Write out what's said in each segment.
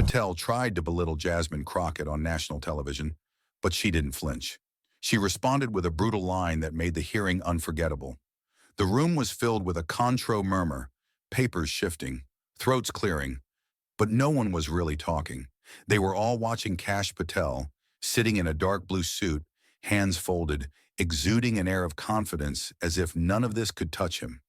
Patel tried to belittle Jasmine Crocket on national television, but she didn't flinch. She responded with a brutal line that made the hearing unforgettable. The room was filled with a contro murmur, papers shifting, throats clearing, but no one was really talking. They were all watching Kash Patel, sitting in a dark blue suit, hands folded, exuding an air of confidence as if none of this could touch him.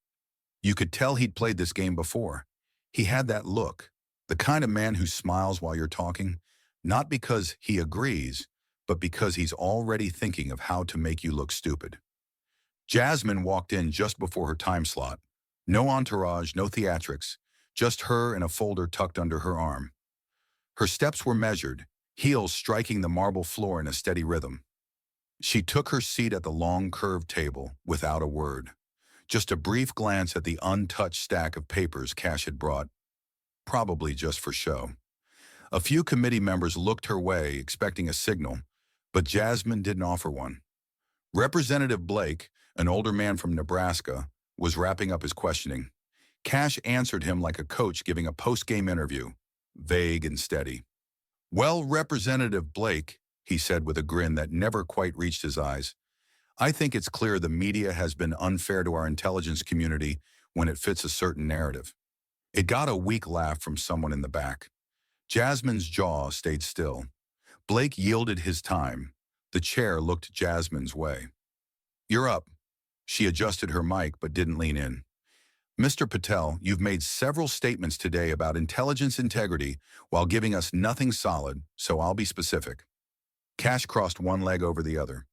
You could tell he'd played this game before. He had that look, the kind of man who smiles while you're talking, not because he agrees, but because he's already thinking of how to make you look stupid. Jasmine walked in just before her time slot. No entourage, no theatrics, just her and a folder tucked under her arm. Her steps were measured, heels striking the marble floor in a steady rhythm. She took her seat at the long curved table without a word. Just a brief glance at the untouched stack of papers Kash had brought, probably just for show. A few committee members looked her way, expecting a signal, but Jasmine didn't offer one. Representative Blake, an older man from Nebraska, was wrapping up his questioning. Kash answered him like a coach giving a post-game interview, vague and steady. "Well, Representative Blake," he said with a grin that never quite reached his eyes, "I think it's clear the media has been unfair to our intelligence community when it fits a certain narrative." It got a weak laugh from someone in the back. Jasmine's jaw stayed still. Blake yielded his time. The chair looked Jasmine's way. "You're up." She adjusted her mic but didn't lean in. "Mr. Patel, you've made several statements today about intelligence integrity while giving us nothing solid, so I'll be specific." Kash crossed one leg over the other.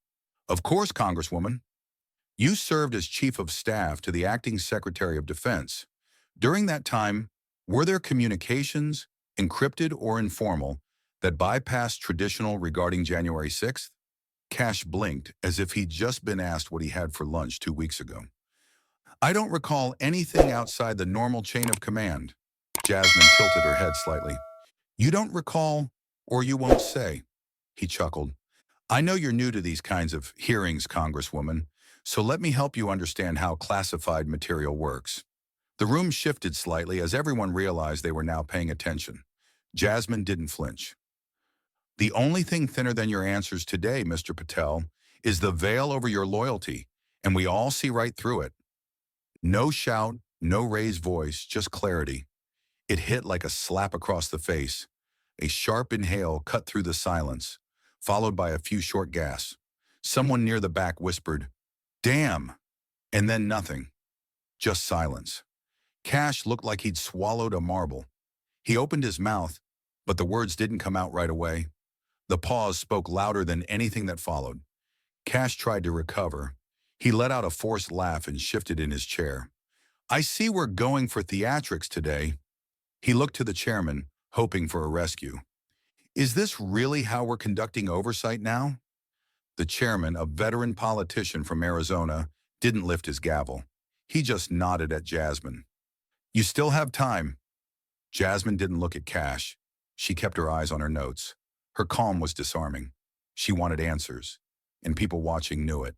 "Of course, Congresswoman. You served as Chief of Staff to the Acting Secretary of Defense. During that time, were there communications, encrypted or informal, that bypassed traditional regarding January 6th? Kash blinked as if he'd just been asked what he had for lunch 2 weeks ago. "I don't recall anything outside the normal chain of command." Jasmine tilted her head slightly. "You don't recall, or you won't say." He chuckled. "I know you're new to these kinds of hearings, Congresswoman, so let me help you understand how classified material works." The room shifted slightly as everyone realized they were now paying attention. Jasmine didn't flinch. "The only thing thinner than your answers today, Mr. Patel, is the veil over your loyalty, and we all see right through it." No shout, no raised voice, just clarity. It hit like a slap across the face. A sharp inhale cut through the silence, followed by a few short gasps. Someone near the back whispered, "Damn!" And then nothing. Just silence. Kash looked like he'd swallowed a marble. He opened his mouth, but the words didn't come out right away. The pause spoke louder than anything that followed. Kash tried to recover. He let out a forced laugh and shifted in his chair. "I see we're going for theatrics today." He looked to the chairman, hoping for a rescue. "Is this really how we're conducting oversight now?" The chairman, a veteran politician from Arizona, didn't lift his gavel. He just nodded at Jasmine. "You still have time." Jasmine didn't look at Kash. She kept her eyes on her notes. Her calm was disarming. She wanted answers, and people watching knew it.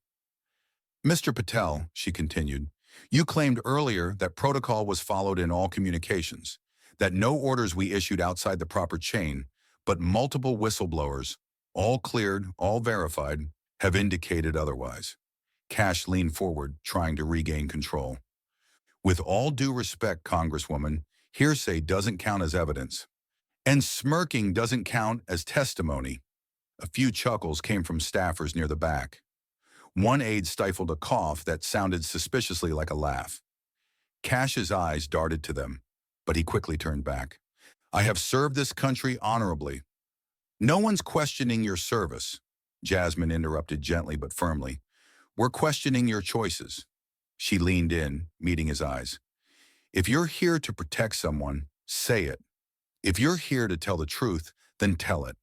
"Mr. Patel," she continued, "you claimed earlier that protocol was followed in all communications, that no orders we issued outside the proper chain, but multiple whistleblowers, all cleared, all verified, have indicated otherwise." Kash leaned forward, trying to regain control. "With all due respect, Congresswoman, hearsay doesn't count as evidence. And smirking doesn't count as testimony." A few chuckles came from staffers near the back. One aide stifled a cough that sounded suspiciously like a laugh. Kash's eyes darted to them, but he quickly turned back. "I have served this country honorably." "No one's questioning your service," Jasmine interrupted gently but firmly. "We're questioning your choices." She leaned in, meeting his eyes. "If you're here to protect someone, say it. If you're here to tell the truth, then tell it.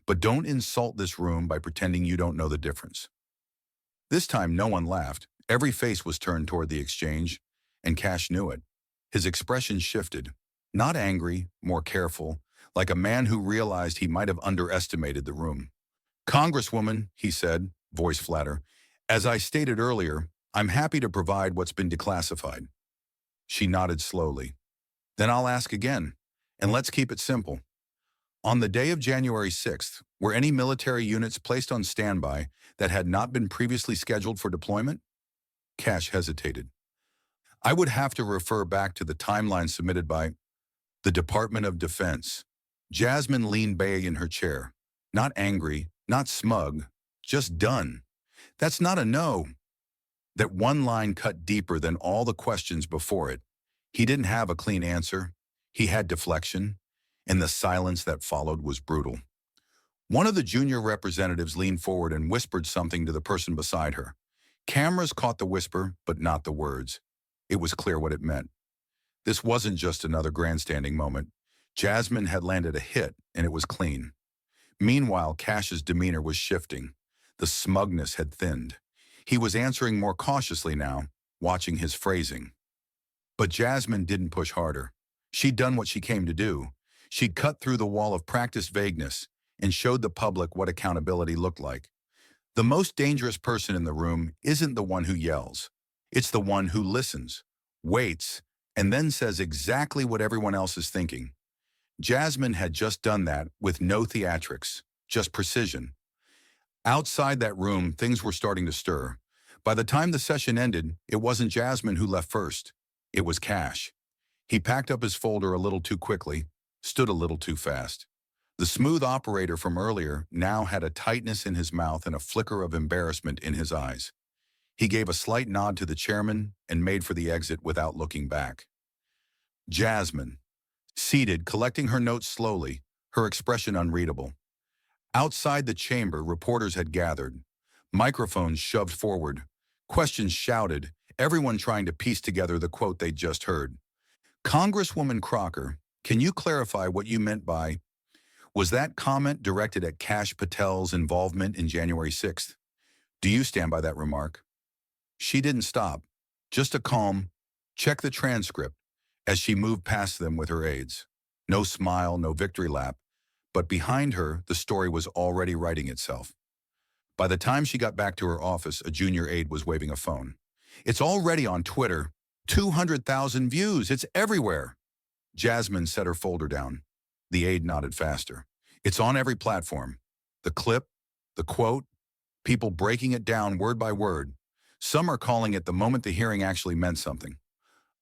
But don't insult this room by pretending you don't know the difference." This time no one laughed. Every face was turned toward the exchange, and Kash knew it. His expression shifted. Not angry, more careful, like a man who realized he might have underestimated the room. "Congresswoman," he said, voice flatter, "as I stated earlier, I'm happy to provide what's been declassified." She nodded slowly. "Then I'll ask again, and let's keep it simple. On the day of January 6th, were any military units placed on standby that had not been previously scheduled for deployment? Cash hesitated. I would have to refer back to the timeline submitted by the Department of Defense. Jasmine leaned back in her chair. Not angry, not smug, just done. That's not a no. That one line cut deeper than all the questions before it. He didn't have a clean answer. He had deflection, and the silence that followed was brutal. One of the junior representatives leaned forward and whispered something to the person beside her. Cameras caught the whisper, but not the words. It was clear what it meant. This wasn't just another grandstanding moment. Jasmine had landed a hit, and it was clean. Meanwhile, Cash's demeanor was shifting. The smugness had thinned. He was answering more cautiously now, watching his phrasing. But Jasmine didn't push harder. She'd done what she came to do. She'd cut through the wall of practiced vagueness and showed the public what accountability looked like. The most dangerous person in the room isn't the one who yells. It's the one who listens, waits, and then says exactly what everyone else is thinking. Jasmine had just done that with no theatrics, just precision. Outside that room, things were starting to stir. By the time the session ended, it wasn't Jasmine who left first. It was Cash. He packed up his folder a little too quickly, stood a little too fast. The smooth operator from earlier now had a tightness in his mouth and a flicker of embarrassment in his eyes. He gave a slight nod to the chairman and made for the exit without looking back. Jasmine, seated, collecting her notes slowly, her expression unreadable. Outside the chamber, reporters had gathered. Microphones shoved forward. Questions shouted, everyone trying to piece together the quote they'd just heard. Congresswoman Crocker, can you clarify what you meant by, was that comment directed at Cash Patel's involvement in January 6th? Do you stand by that remark? She didn't stop. Just a calm, check the transcript, as she moved past them with her aides. No smile, no victory lap, but behind her, the story was already writing itself. By the time she got back to her office, a junior aide was waving a phone. It's already on Twitter. 200,000 views. It's everywhere. Jasmine set her folder down. The aide nodded faster. It's on every platform. The clip, the quote, people breaking it down word by word. Some are calling it the moment the hearing actually meant something.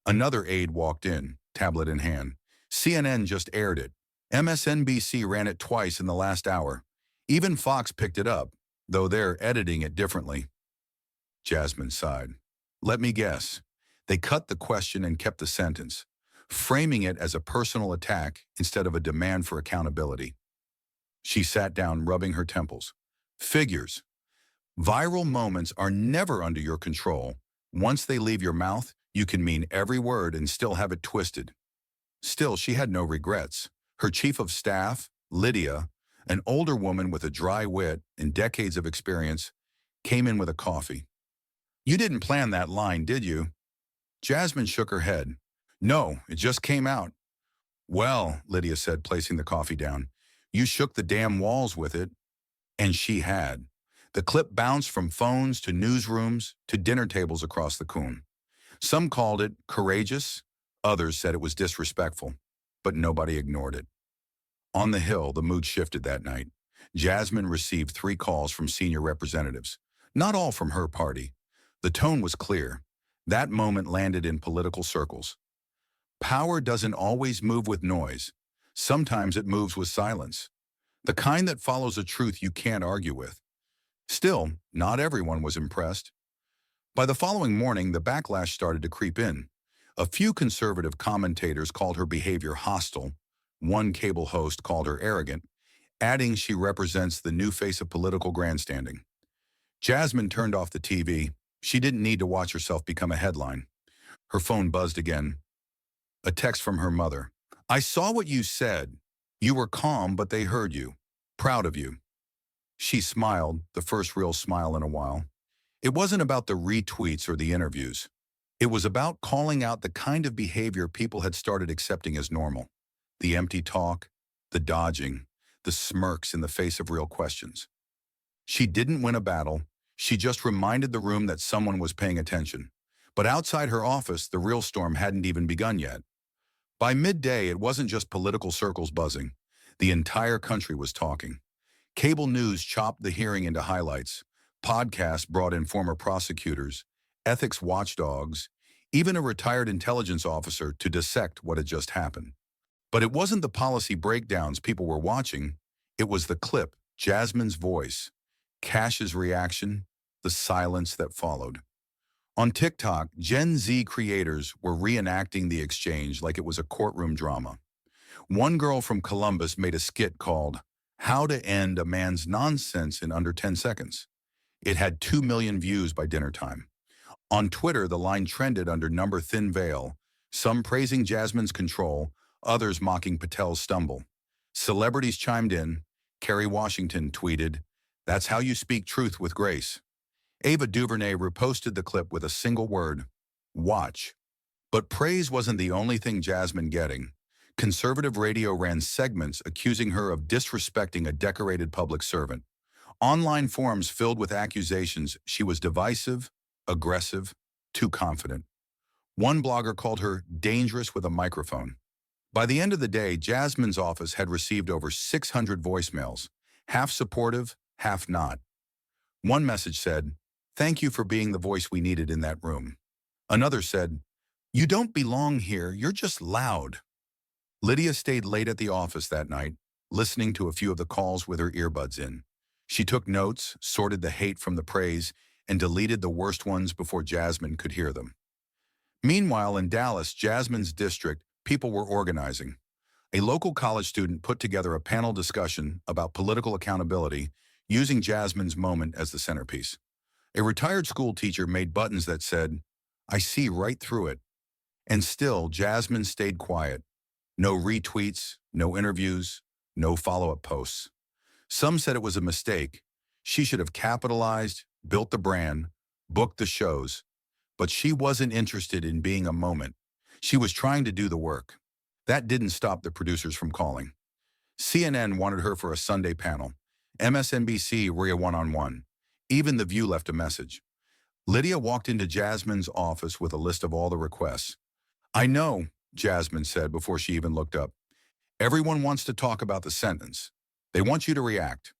Another aide walked in, tablet in hand. CNN just aired it. MSNBC ran it twice in the last hour. Even Fox picked it up, though they're editing it differently. Jasmine sighed. Let me guess. They cut the question and kept the sentence, framing it as a personal attack instead of a demand for accountability. She sat down, rubbing her temples. Figures. Viral moments are never under your control. Once they leave your mouth, you can mean every word and still have it twisted. Still, she had no regrets. Her chief of staff, Lydia, an older woman with a dry wit and decades of experience, came in with a coffee. You didn't plan that line, did you? Jasmine shook her head. No, it just came out. Well, Lydia said, placing the coffee down, you shook the damn walls with it. And she had. The clip bounced from phones to newsrooms to dinner tables across the Coon. Some called it courageous, others said it was disrespectful, but nobody ignored it. On the Hill, the mood shifted that night. Jasmine received 3 calls from senior representatives, not all from her party. The tone was clear. That moment landed in political circles. Power doesn't always move with noise. Sometimes it moves with silence. The kind that follows a truth you can't argue with. Still, not everyone was impressed. By the following morning, the backlash started to creep in. A few conservative commentators called her behavior hostile. One cable host called her arrogant, adding she represents the new face of political grandstanding. Jasmine turned off the TV. She didn't need to watch herself become a headline. Her phone buzzed again. A text from her mother. I saw what you said. You were calm, but they heard you. Proud of you. She smiled, the first real smile in a while. It wasn't about the retweets or the interviews. It was about calling out the kind of behavior people had started accepting as normal. The empty talk, the dodging, the smirks in the face of real questions. She didn't win a battle. She just reminded the room that someone was paying attention. But outside her office, the real storm hadn't even begun yet. By midday, it wasn't just political circles buzzing. The entire country was talking. Cable news chopped the hearing into highlights. Podcasts brought in former prosecutors, ethics watchdogs, even a retired intelligence officer to dissect what had just happened. But it wasn't the policy breakdowns people were watching. It was the clip, Jasmine's voice, Cash's reaction, the silence that followed. On TikTok, Gen Z creators were reenacting the exchange like it was a courtroom drama. One girl from Columbus made a skit called How to End a Man's Nonsense in Under 10 Seconds. It had 2 million views by dinner time. On Twitter, the line trended under number thin veil, some praising Jasmine's control, others mocking Patel's stumble. Celebrities chimed in. Kerry Washington tweeted, "That's how you speak truth with grace." Ava DuVernay reposted the clip with a single word, watch. But praise wasn't the only thing Jasmine getting. Conservative radio ran segments accusing her of disrespecting a decorated public servant. Online forums filled with accusations she was divisive, aggressive, too confident. One blogger called her dangerous with a microphone. By the end of the day, Jasmine's office had received over 600 voicemails, half supportive, half not. One message said, "Thank you for being the voice we needed in that room." Another said, "You don't belong here, you're just loud." Lydia stayed late at the office that night, listening to a few of the calls with her earbuds in. She took notes, sorted the hate from the praise, and deleted the worst ones before Jasmine could hear them. Meanwhile, in Dallas, Jasmine's district, people were organizing. A local college student put together a panel discussion about political accountability, using Jasmine's moment as the centerpiece. A retired school teacher made buttons that said, "I see right through it." And still, Jasmine stayed quiet. No retweets, no interviews, no follow-up posts. Some said it was a mistake. She should have capitalized, built the brand, booked the shows. But she wasn't interested in being a moment. She was trying to do the work. That didn't stop the producers from calling. CNN wanted her for a Sunday panel. MSNBC Rhea one-on-one. Even The View left a message. Lydia walked into Jasmine's office with a list of all the requests. "I know," Jasmine said before she even looked up. "Everyone wants to talk about the sentence. They want you to react."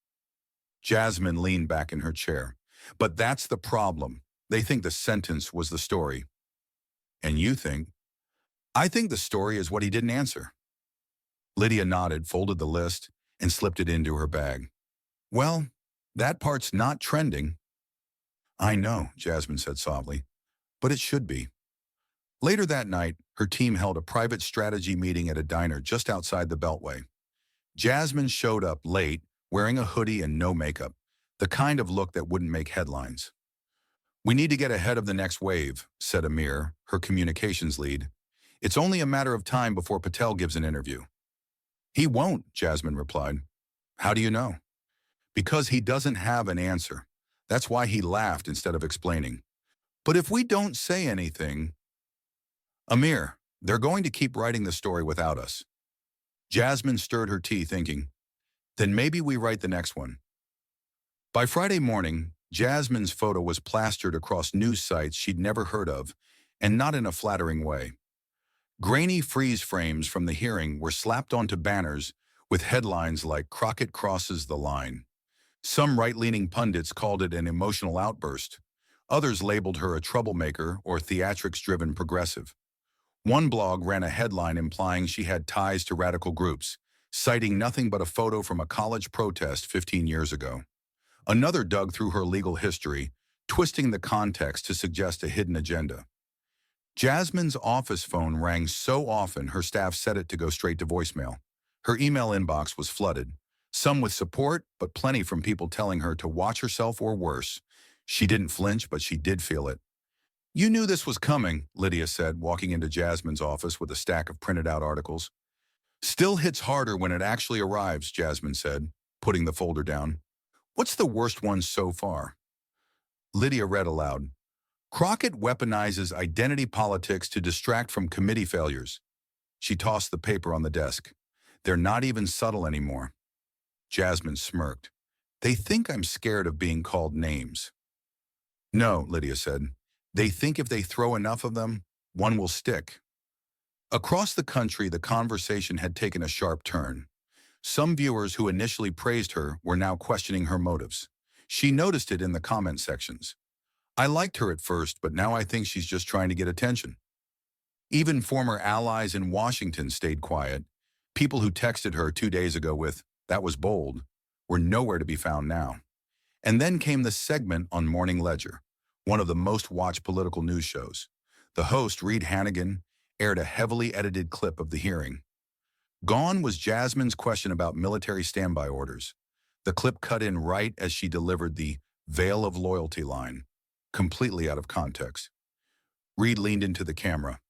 Jasmine leaned back in her chair. "But that's the problem. They think the sentence was the story." "And you think?" "I think the story is what he didn't answer." Lydia nodded, folded the list, and slipped it into her bag. "Well, that part's not trending." "I know," Jasmine said softly, "but it should be." Later that night, her team held a private strategy meeting at a diner just outside the Beltway. Jasmine showed up late, wearing a hoodie and no makeup, the kind of look that wouldn't make headlines. "We need to get ahead of the next wave," said Amir, her communications lead. "It's only a matter of time before Patel gives an interview." "He won't," Jasmine replied. "How do you know?" "Because he doesn't have an answer. That's why he laughed instead of explaining." "But if we don't say anything—" "Amir, they're going to keep writing the story without us." Jasmine stirred her tea, thinking, then maybe we write the next one. By Friday morning, Jasmine's photo was plastered across news sites she'd never heard of, and not in a flattering way. Grainy freeze frames from the hearing were slapped onto banners with headlines like "Crocket crosses the line." Some right-leaning pundits called it an emotional outburst. Others labeled her a troublemaker or theatrics-driven progressive. One blog ran a headline implying she had ties to radical groups, citing nothing but a photo from a college protest 15 years ago. Another dug through her legal history, twisting the context to suggest a hidden agenda. Jasmine's office phone rang so often her staff set it to go straight to voicemail. Her email inbox was flooded, some with support, but plenty from people telling her to watch herself or worse. She didn't flinch, but she did feel it. "You knew this was coming," Lydia said, walking into Jasmine's office with a stack of printed out articles. "Still hits harder when it actually arrives," Jasmine said, putting the folder down. "What's the worst one so far?" Lydia read aloud. "Crocket weaponizes identity politics to distract from committee failures." She tossed the paper on the desk. "They're not even subtle anymore." Jasmine smirked. "They think I'm scared of being called names." "No," Lydia said. "They think if they throw enough of them, one will stick." Across the country, the conversation had taken a sharp turn. Some viewers who initially praised her were now questioning her motives. She noticed it in the comment sections. I liked her at first, but now I think she's just trying to get attention. Even former allies in Washington stayed quiet. People who texted her 2 days ago with, "That was bold," were nowhere to be found now. And then came the segment on Morning Ledger, one of the most watched political news shows. The host, Reed Hannigan, aired a heavily edited clip of the hearing. Gone was Jasmine's question about military standby orders. The clip cut in right as she delivered the veil of loyalty line, completely out of context. Reed leaned into the camera.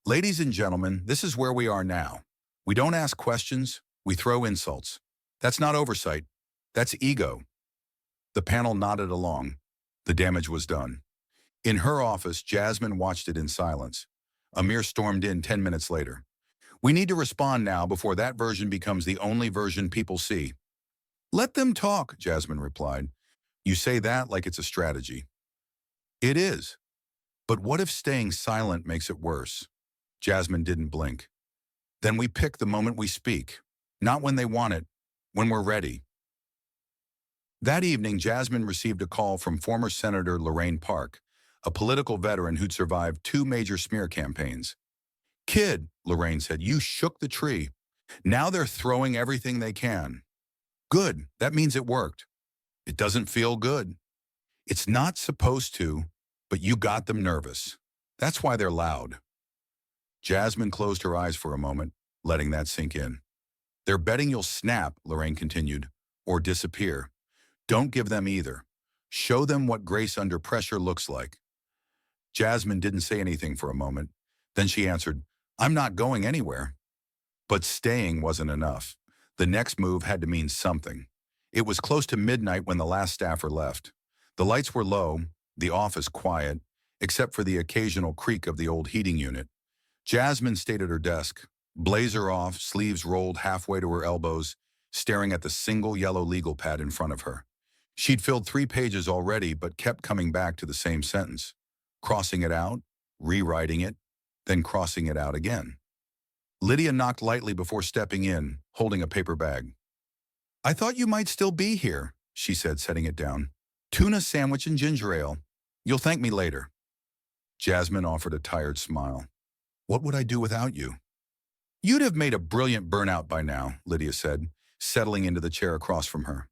Ladies and gentlemen, this is where we are now. We don't ask questions, we throw insults. That's not oversight, that's ego. The panel nodded along. The damage was done. In her office, Jasmine watched it in silence. Amir stormed in 10 minutes later. We need to respond now before that version becomes the only version people see. Let them talk, Jasmine replied. You say that like it's a strategy. It is. But what if staying silent makes it worse? Jasmine didn't blink. Then we pick the moment we speak. Not when they want it, when we're ready. That evening, Jasmine received a call from former Senator Lorraine Park, a political veteran who'd survived 2 major smear campaigns. Kid, Lorraine said, you shook the tree. Now they're throwing everything they can. Good, that means it worked. It doesn't feel good. It's not supposed to, but you got them nervous. That's why they're loud. Jasmine closed her eyes for a moment, letting that sink in. They're betting you'll snap, Lorraine continued, or disappear. Don't give them either. Show them what grace under pressure looks like. Jasmine didn't say anything for a moment. Then she answered, I'm not going anywhere. But staying wasn't enough. The next move had to mean something. It was close to midnight when the last staffer left. The lights were low, the office quiet, except for the occasional creak of the old heating unit. Jasmine stayed at her desk, blazer off, sleeves rolled halfway to her elbows, staring at the single yellow legal pad in front of her. She'd filled 3 pages already, but kept coming back to the same sentence, crossing it out, rewriting it, then crossing it out again. Lydia knocked lightly before stepping in, holding a paper bag. I thought you might still be here, she said, setting it down. Tuna sandwich and ginger ale. You'll thank me later. Jasmine offered a tired smile. What would I do without you? You'd have made a brilliant burnout by now, Lydia said, settling into the chair across from her.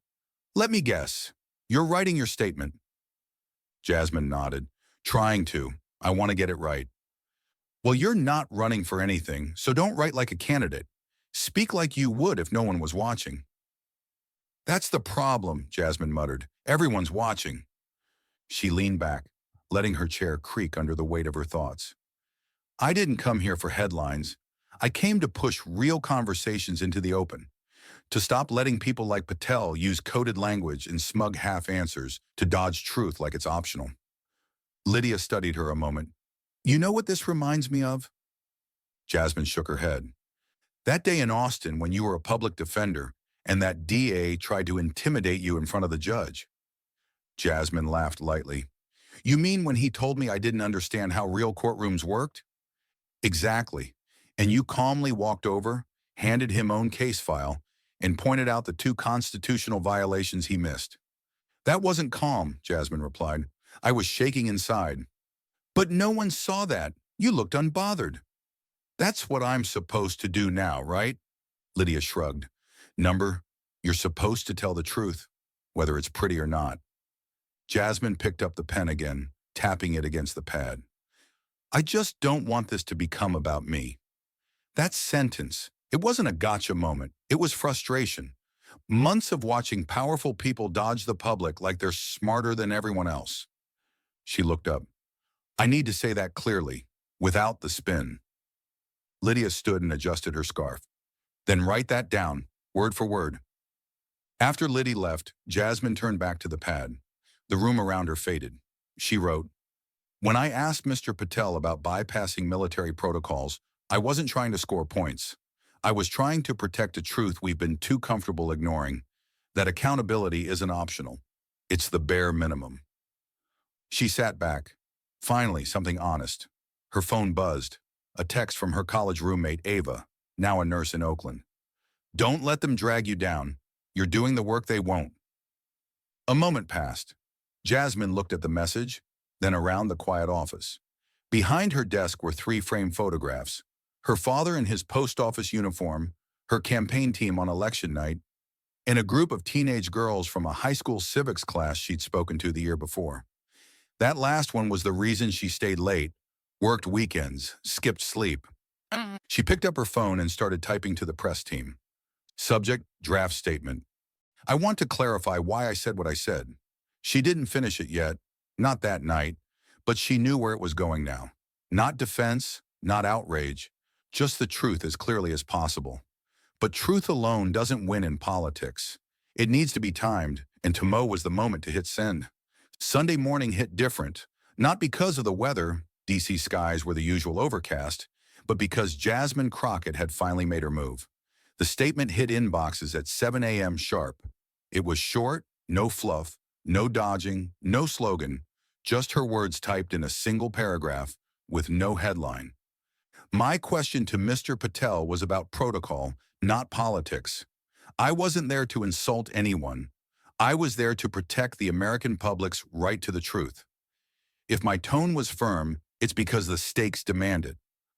Let me guess. You're writing your statement. Jasmine nodded. Trying to. I want to get it right. Well, you're not running for anything, so don't write like a candidate. Speak like you would if no one was watching. That's the problem, Jasmine muttered. Everyone's watching. She leaned back, letting her chair creak under the weight of her thoughts. I didn't come here for headlines. I came to push real conversations into the open, to stop letting people like Patel use coded language and smug half-answers to dodge truth like it's optional. Lydia studied her a moment. You know what this reminds me of? Jasmine shook her head. That day in Austin when you were a public defender and that DA tried to intimidate you in front of the judge. Jasmine laughed lightly. You mean when he told me I didn't understand how real courtrooms worked? Exactly. And you calmly walked over, handed him own case file, and pointed out the 2 constitutional violations he missed. That wasn't calm, Jasmine replied. I was shaking inside. But no one saw that. You looked unbothered. That's what I'm supposed to do now, right? Lydia shrugged. Number, you're supposed to tell the truth, whether it's pretty or not. Jasmine picked up the pen again, tapping it against the pad. I just don't want this to become about me. That sentence, it wasn't a gotcha moment. It was frustration. Months of watching powerful people dodge the public like they're smarter than everyone else. She looked up. I need to say that clearly, without the spin. Lydia stood and adjusted her scarf. Then write that down, word for word. After Lydia left, Jasmine turned back to the pad. The room around her faded. She wrote, When I asked Mr. Patel about bypassing military protocols, I wasn't trying to score points. I was trying to protect a truth we've been too comfortable ignoring, that accountability isn't optional. It's the bare minimum. She sat back. Finally, something honest. Her phone buzzed. A text from her college roommate, Ava, now a nurse in Oakland. Don't let them drag you down. You're doing the work they won't. A moment passed. Jasmine looked at the message, then around the quiet office. Behind her desk were three framed photographs: her father in his post office uniform, her campaign team on election night, and a group of teenage girls from a high school civics class she'd spoken to the year before. That last one was the reason she stayed late, worked weekends, skipped sleep. She picked up her phone and started typing to the press team. Subject, draft statement. I want to clarify why I said what I said. She didn't finish it yet, not that night, but she knew where it was going now. Not defense, not outrage, just the truth as clearly as possible. But truth alone doesn't win in politics. It needs to be timed, and tomorrow was the moment to hit send. Sunday morning hit different, not because of the weather, DC skies were the usual overcast, but because Jasmine Crocket had finally made her move. The statement hit inboxes at 7 a.m. sharp. It was short, no fluff, no dodging, no slogan, just her words typed in a single paragraph with no headline. My question to Mr. Patel was about protocol, not politics. I wasn't there to insult anyone. I was there to protect the American public's right to the truth. If my tone was firm, it's because the stakes demand it.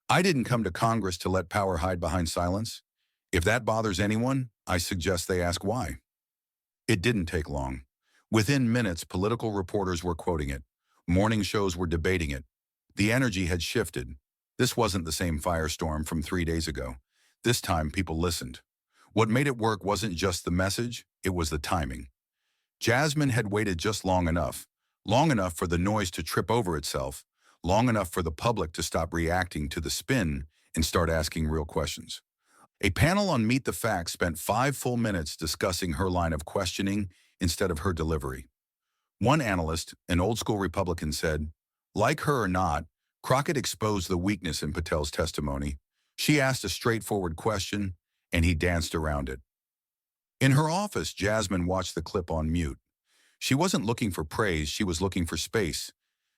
I didn't come to Congress to let power hide behind silence. If that bothers anyone, I suggest they ask why. It didn't take long. Within minutes, political reporters were quoting it. Morning shows were debating it. The energy had shifted. This wasn't the same firestorm from 3 days ago. This time, people listened. What made it work wasn't just the message, it was the timing. Jasmine had waited just long enough for the noise to trip over itself, long enough for the public to stop reacting to the spin and start asking real questions. A panel on Meet the Facts spent 5 full minutes discussing her line of questioning instead of her delivery. One analyst, an old-school Republican, said, like her or not, Crockett exposed the weakness in Patel's testimony. She asked a straightforward question, and he danced around it. In her office, Jasmine watched the clip on mute. She wasn't looking for praise, she was looking for space.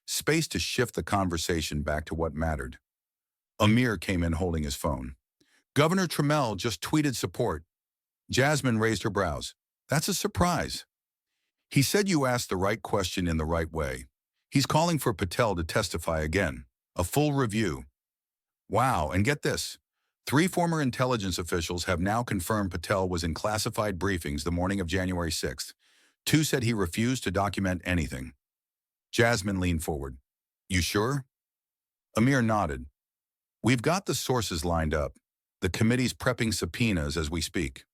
Space to shift the conversation back to what mattered. Amir came in holding his phone. Governor Trammell just tweeted support. Jasmine raised her brows. That's a surprise. He said you asked the right question in the right way. He's calling for Patel to testify again. A full review. Wow, and get this. 3 former intelligence officials have now confirmed Patel was in classified briefings the morning of January 6th. 2 said he refused to document anything. Jasmine leaned forward. You sure? Amir nodded. We've got the sources lined up. The committee's prepping subpoenas as we speak.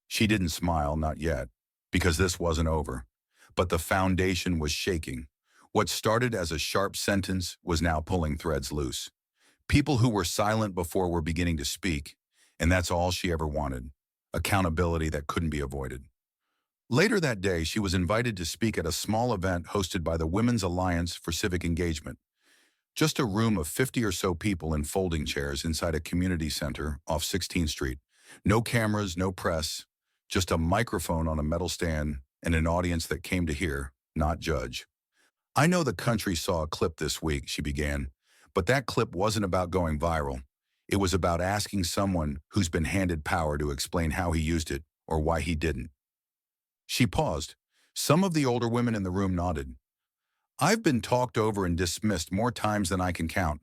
She didn't smile, not yet, because this wasn't over. But the foundation was shaking. What started as a sharp sentence was now pulling threads loose. People who were silent before were beginning to speak, and that's all she ever wanted. Accountability that couldn't be avoided. Later that day, she was invited to speak at a small event hosted by the Women's Alliance for Civic Engagement. Just a room of 50 or so people in folding chairs inside a community center off 16th Street. No cameras, no press, just a microphone on a metal stand and an audience that came to hear, not judge. I know the country saw a clip this week, she began, but that clip wasn't about going viral. It was about asking someone who's been handed power to explain how he used it or why he didn't. She paused. Some of the older women in the room nodded. I've been talked over and dismissed more times than I can count.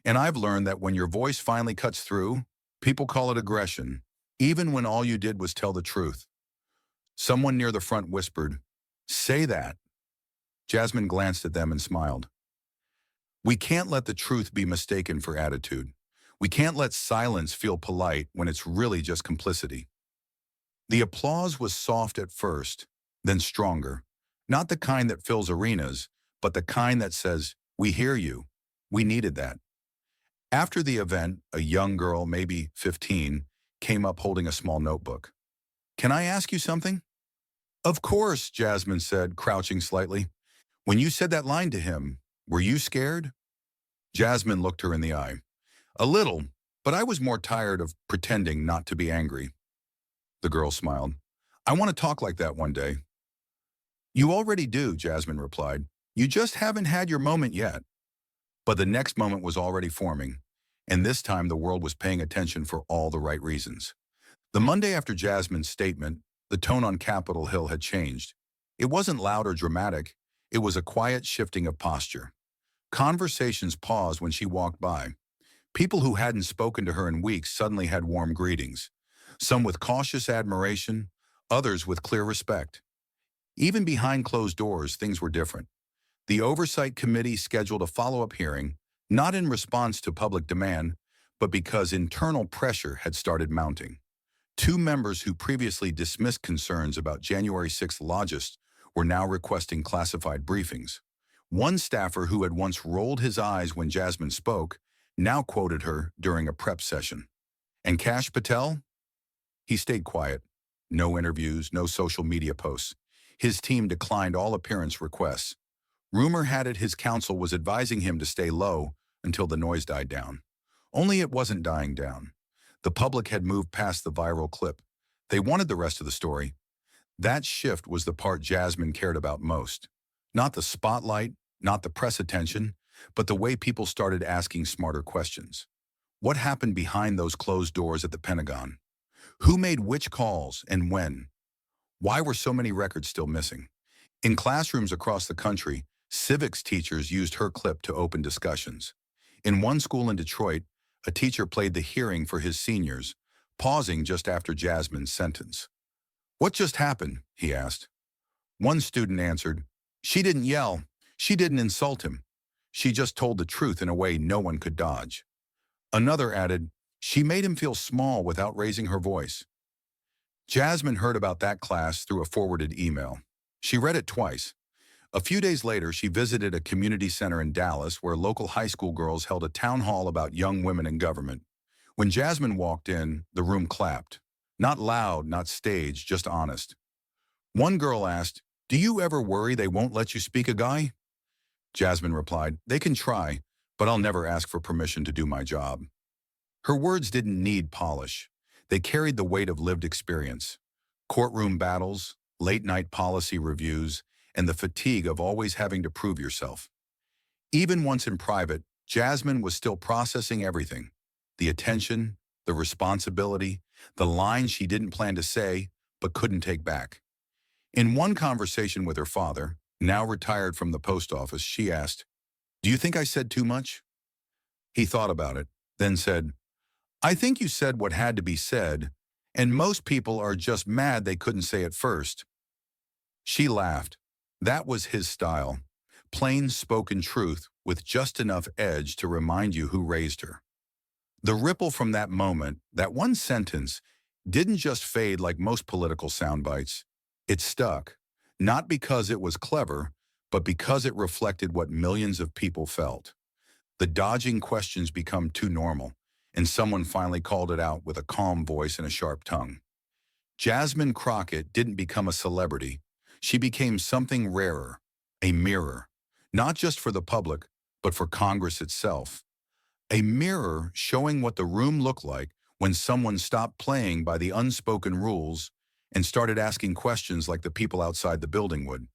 And I've learned that when your voice finally cuts through, people call it aggression, even when all you did was tell the truth. Someone near the front whispered, "Say that." Jasmine glanced at them and smiled. We can't let the truth be mistaken for attitude. We can't let silence feel polite when it's really just complicity. The applause was soft at first, then stronger. Not the kind that fills arenas, but the kind that says, we hear you. We needed that. After the event, a young girl, maybe 15, came up holding a small notebook. Can I ask you something? Of course, Jasmine said, crouching slightly. When you said that line to him, were you scared? Jasmine looked her in the eye. A little, but I was more tired of pretending not to be angry. The girl smiled. I want to talk like that one day. You already do, Jasmine replied. You just haven't had your moment yet. But the next moment was already forming, and this time the world was paying attention for all the right reasons. The Monday after Jasmine's statement, the tone on Capitol Hill had changed. It wasn't loud or dramatic. It was a quiet shifting of posture. Conversations paused when she walked by. People who hadn't spoken to her in weeks suddenly had warm greetings, some with cautious admiration, others with clear respect. Even behind closed doors, things were different. The Oversight Committee scheduled a follow-up hearing, not in response to public demand, but because internal pressure had started mounting. Two members who previously dismissed concerns about January 6th logists were now requesting classified briefings. One staffer who had once rolled his eyes when Jasmine spoke now quoted her during a prep session. And Cash Patel? He stayed quiet. No interviews, no social media posts. His team declined all appearance requests. Rumor had it his counsel was advising him to stay low until the noise died down. Only it wasn't dying down. The public had moved past the viral clip. They wanted the rest of the story. That shift was the part Jasmine cared about most. Not the spotlight, not the press attention, but the way people started asking smarter questions. What happened behind those closed doors at the Pentagon? Who made which calls and when? Why were so many records still missing? In classrooms across the country, civics teachers used her clip to open discussions. In one school in Detroit, a teacher played the hearing for his seniors, pausing just after Jasmine's sentence. "What just happened?" he asked. One student answered, "She didn't yell. She didn't insult him. She just told the truth in a way no one could dodge." Another added, "She made him feel small without raising her voice." Jasmine heard about that class through a forwarded email. She read it twice. A few days later, she visited a community center in Dallas where local high school girls held a town hall about young women in government. When Jasmine walked in, the room clapped. Not loud, not staged, just honest. One girl asked, "Do you ever worry they won't let you speak a guy?" Jasmine replied, "They can try, but I'll never ask for permission to do my job." Her words didn't need polish. They carried the weight of lived experience. Courtroom battles, late-night policy reviews, and the fatigue of always having to prove yourself. Even once in private, Jasmine was still processing everything. The attention, the responsibility, the lines she didn't plan to say, but couldn't take back. In one conversation with her father, now retired from the post office, she asked, "Do you think I said too much?" He thought about it, then said, "I think you said what had to be said, and most people are just mad they couldn't say it first." She laughed. That was his style. Plain spoken truth with just enough edge to remind you who raised her. The ripple from that moment, that one sentence, didn't just fade like most political sound bites. It stuck, not because it was clever, but because it reflected what millions of people felt. The dodging questions become too normal, and someone finally called it out with a calm voice and a sharp tongue. Jasmine Crocket didn't become a celebrity. She became something rarer, a mirror, not just for the public, but for Congress itself. A mirror showing what the room looked like when someone stopped playing by the unspoken rules and started asking questions like the people outside the building would.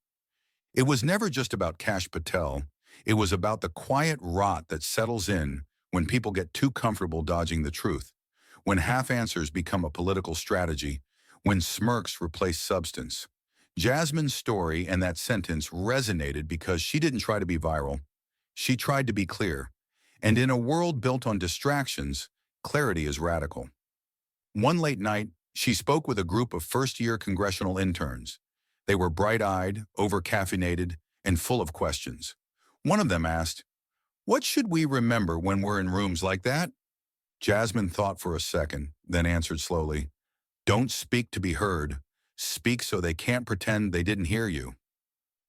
It was never just about Cash Patel. It was about the quiet rot that settles in when people get too comfortable dodging the truth, when half answers become a political strategy, when smirks replace substance. Jasmine's story and that sentence resonated because she didn't try to be viral. She tried to be clear. And in a world built on distractions, clarity is radical. One late night, she spoke with a group of first-year congressional interns. They were bright-eyed, over-caffeinated, and full of questions. One of them asked, "What should we remember when we're in rooms like that?" Jasmine thought for a second, then answered slowly, "Don't speak to be heard. Speak so they can't pretend they didn't hear you."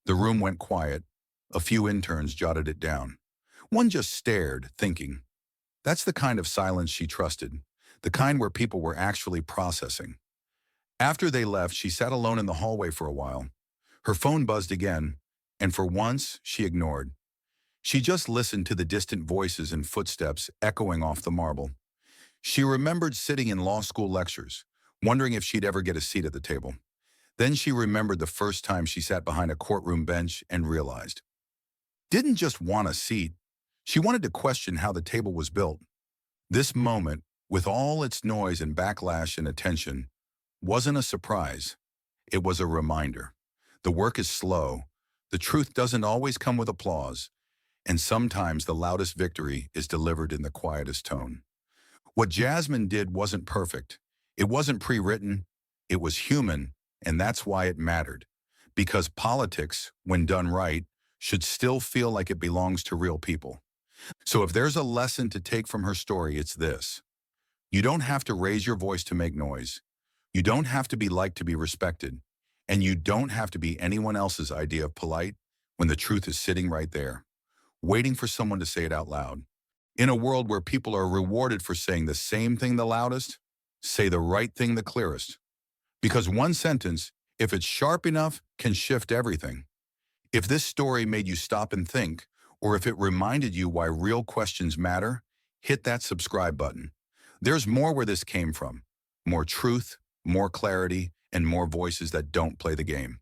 The room went quiet. A few interns jotted it down. One just stared, thinking. That's the kind of silence she trusted, the kind where people were actually processing. After they left, she sat alone in the hallway for a while. Her phone buzzed again, and for once, she ignored. She just listened to the distant voices and footsteps echoing off the marble. She remembered sitting in law school lectures, wondering if she'd ever get a seat at the table. Then she remembered the first time she sat behind a courtroom bench and realized. Didn't just want a seat. She wanted to question how the table was built. This moment, with all its noise and backlash and attention, wasn't a surprise. It was a reminder. The work is slow. The truth doesn't always come with applause. And sometimes the loudest victory is delivered in the quietest tone. What Jasmine did wasn't perfect. It wasn't pre-written. It was human, and that's why it mattered. Because politics, when done right, should still feel like it belongs to real people. So if there's a lesson to take from her story, it's this. You don't have to raise your voice to make noise. You don't have to be liked to be respected. And you don't have to be anyone else's idea of polite when the truth is sitting right there, waiting for someone to say it out loud. In a world where people are rewarded for saying the same thing the loudest, say the right thing the clearest. Because one sentence, if it's sharp enough, can shift everything. If this story made you stop and think, or if it reminded you why real questions matter, hit that subscribe button. There's more where this came from. More truth, more clarity, and more voices that don't play the game.